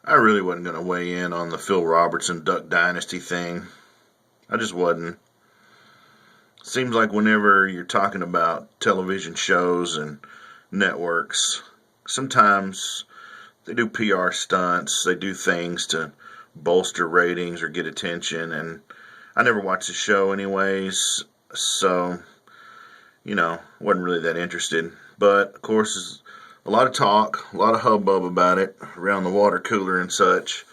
I really wasn't going to weigh in on the Phil Robertson Duck Dynasty thing. I just wasn't. Seems like whenever you're talking about television shows and networks, sometimes they do PR stunts, they do things to bolster ratings or get attention, and I never watched the show anyways, so, wasn't really that interested. But, of course, there's a lot of talk, a lot of hubbub about it around the water cooler and such,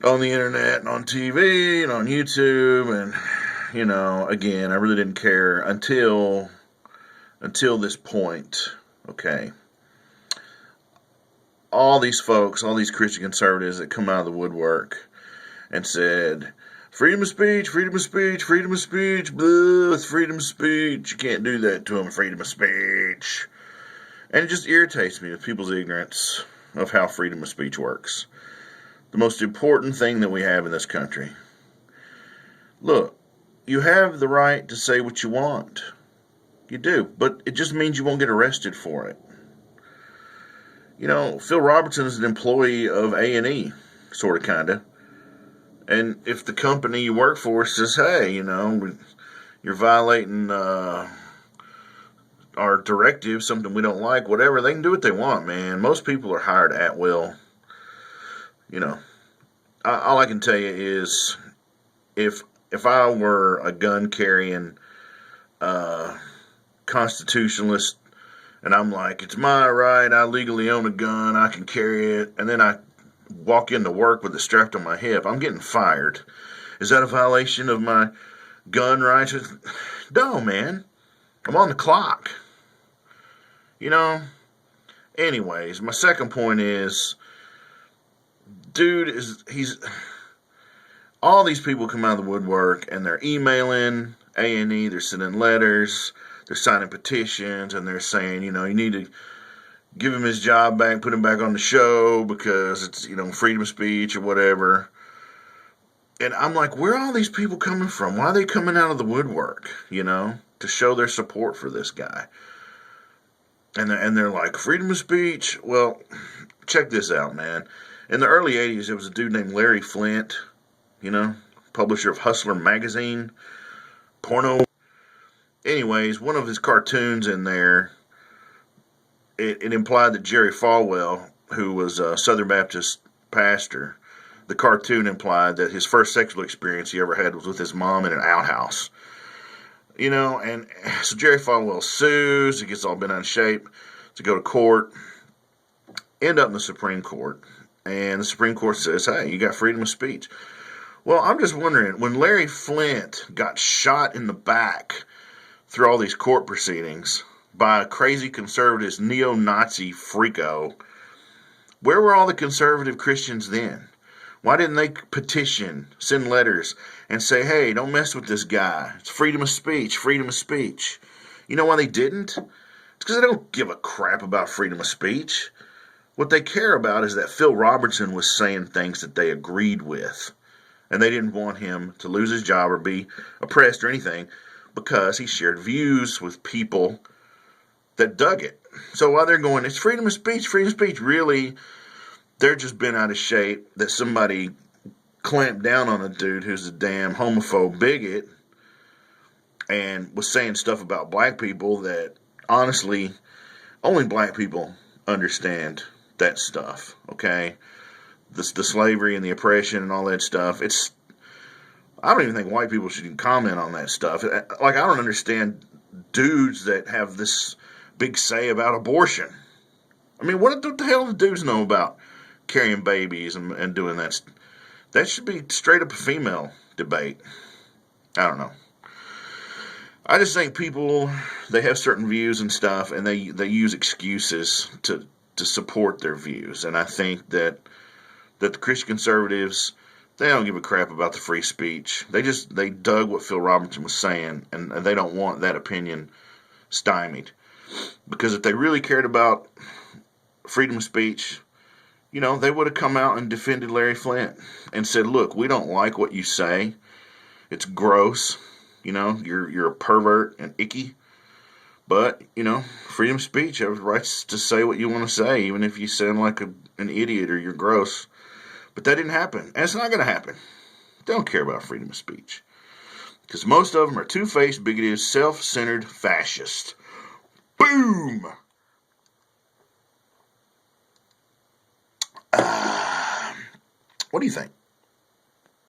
on the internet and on TV and on YouTube, and, again, I really didn't care until this point, okay? All these folks, all these Christian conservatives that come out of the woodwork and said, freedom of speech, freedom of speech, freedom of speech, blah, it's freedom of speech. You can't do that to them, freedom of speech. And it just irritates me with people's ignorance of how freedom of speech works. The most important thing that we have in this country. Look, you have the right to say what you want. You do, but it just means you won't get arrested for it. Phil Robertson is an employee of A&E, sort of, kind of. And if the company you work for says, hey, you're violating our directive, something we don't like, whatever, they can do what they want, man. Most people are hired at will. All I can tell you is if I were a gun-carrying constitutionalist, and I'm like, it's my right, I legally own a gun, I can carry it, and then I walk into work with it strapped on my hip, I'm getting fired. Is that a violation of my gun rights? No, man. I'm on the clock. Anyways, my second point is, he's all these people come out of the woodwork and they're emailing A&E, they're sending letters, they're signing petitions, and they're saying, you need to give him his job back, put him back on the show because it's, freedom of speech or whatever. And I'm like, where are all these people coming from? Why are they coming out of the woodwork, to show their support for this guy? And they're like, freedom of speech? Well, check this out, man. In the early 80s, there was a dude named Larry Flint, publisher of Hustler magazine, porno. Anyways, one of his cartoons in there, it implied that Jerry Falwell, who was a Southern Baptist pastor, the cartoon implied that his first sexual experience he ever had was with his mom in an outhouse. And so Jerry Falwell sues, he gets all bent out of shape to go to court, end up in the Supreme Court, and the Supreme Court says, hey, you got freedom of speech. Well, I'm just wondering, when Larry Flint got shot in the back through all these court proceedings by a crazy conservative neo-Nazi freako, where were all the conservative Christians then? Why didn't they petition, send letters, and say, hey, don't mess with this guy. It's freedom of speech, freedom of speech. You know why they didn't? It's because they don't give a crap about freedom of speech. What they care about is that Phil Robertson was saying things that they agreed with. And they didn't want him to lose his job or be oppressed or anything because he shared views with people that dug it. So while they're going, it's freedom of speech, really, they're just bent out of shape that somebody clamped down on a dude who's a damn homophobe bigot and was saying stuff about black people that, honestly, only black people understand that stuff, okay? The slavery and the oppression and all that stuff. I don't even think white people should even comment on that stuff. Like, I don't understand dudes that have this big say about abortion. I mean, what the hell do dudes know about carrying babies and doing that? That should be straight up a female debate. I don't know. I just think people, they have certain views and stuff, and they use excuses to support their views. And I think that the Christian conservatives, they don't give a crap about the free speech. They dug what Phil Robertson was saying, and they don't want that opinion stymied. Because if they really cared about freedom of speech, they would have come out and defended Larry Flint and said, look, we don't like what you say. It's gross. You're a pervert and icky. But, freedom of speech, you have rights to say what you want to say, even if you sound like an idiot or you're gross. But that didn't happen. And it's not going to happen. They don't care about freedom of speech. Because most of them are two-faced, bigoted, self-centered fascists. Boom! What do you think?